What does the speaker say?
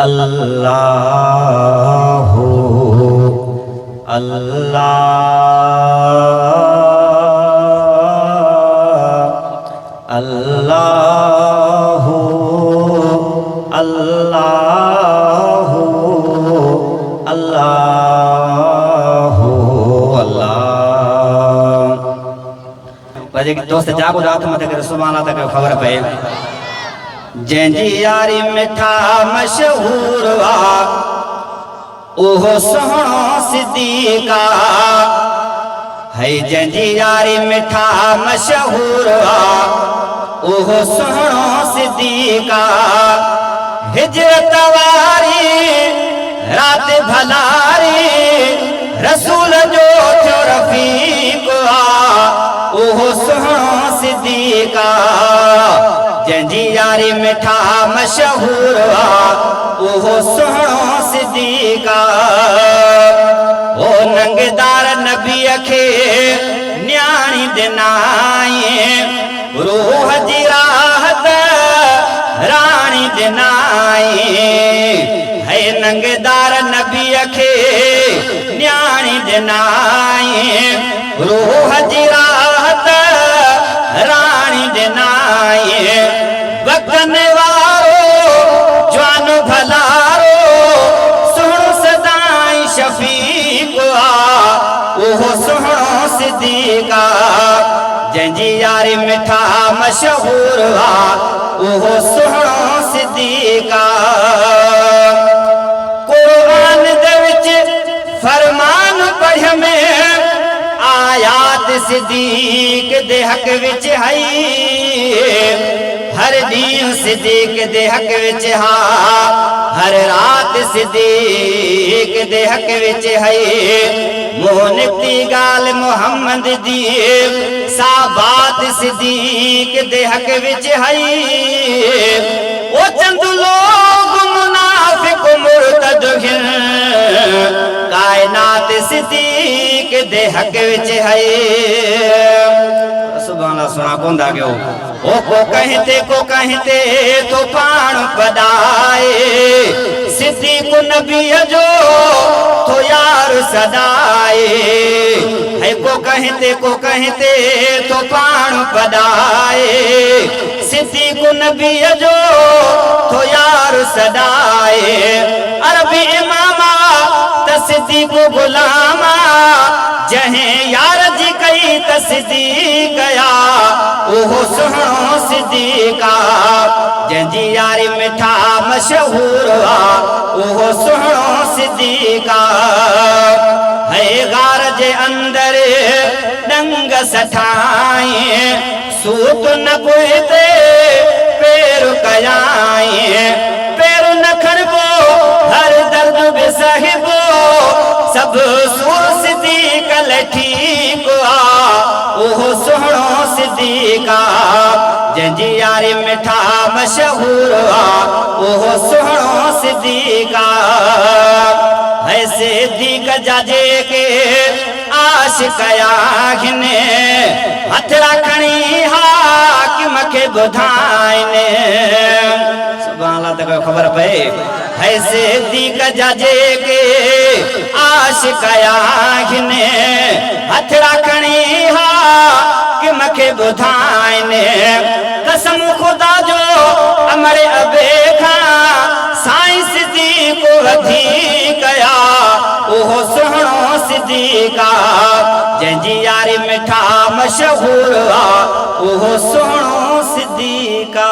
अल्लाह अल्लाह अल्लाह अल्लाह अल्लाह अल्लाह। वजह दोस्त जागो रात मत कर सुभान अल्लाह तक खबर पे जंहिंजी यारी मिठा मशहूर वा ओहो सोहणो सिद्दीका है। जंहिंजी यारी मिठा मशहूर वा ओहो सोहणो सिद्दीका। हिजरत वारी रात भलारी रसूल जो थियो रफीक आ ओहो सोहणो सिद्दीका। जंहिंजी यारी मिठा मशहूर आ ओहो सोहणो सिद्दीका। ओ नंगदार नबी खे न्याणी दिनाई रूह जी राहत राणी दिनाई है। नंगदार नबी खे न्याणी दिनाई रूह जी राहत राणी दिनाई। वतन वारो जवान भलारो सुहिणो सदाई शफीक आ ओहो सोहणो सिद्दीका। जंहिंजी यारी मिठा मशहूर आ ओहो सोहणो सिद्दीका। कुरान दे विच फरमान पढ़ में आयात सिद्दीक दे हक विच है। हर दिन सिद्दीक दे हक विच हा हर रात सिद्दीक दे हक विच है। मुंह निकती गाल मोहम्मद दी साबात सिद्दीक दे हक विच है। ओ चंद लोग मुनाफिक मुर्तद कायनात सिद्दीक दे हक विच है। सुभान अल्लाह सुना कोंदा गयो। ओ को कहते तो पाण पदाए सिद्दीक नबी जो तो यार सदाए है। को कहते तो पाण पदाए सिद्दीक नबी जो तो यार सदाए। अरबी इमामा त सिद्दीक गुलामा जहें यार जी कई त सिद्दीक या ओहो सोहणो सिद्दीका। जंहिंजी यारी मिठा मशहूर आ ओहो सोहणो सिद्दीका। है गार जे अंदर डंग सठाई सूत न पुते पैर कयाई पैर न खड़बो हर दर्द बि सहिबो सब सूर सिद्दीक ठीक आ ओहो सोहणो सिद्दीका। जंहिंजी यारी मिठा मशहूर आ ओहो सोहणो सिद्दीका। है सिद्दीक जा जेके आशिक़ आहिनि हथ रखणी हाकिम खे ॿुधाइनि। सुभान अल्लाह तक खबर पए है सिद्दीक जा जेके आशिक़ आहिनि हथ रखणी हाकिम खे ॿुधाइनि। कसम खुदा जो अमर अबे खां साईं सिद्दीक वधीक आ ओहो सोहणो सिद्दीका। जंहिंजी यारी मिठा मशहूर आ ओहो सोहणो सिद्दीका।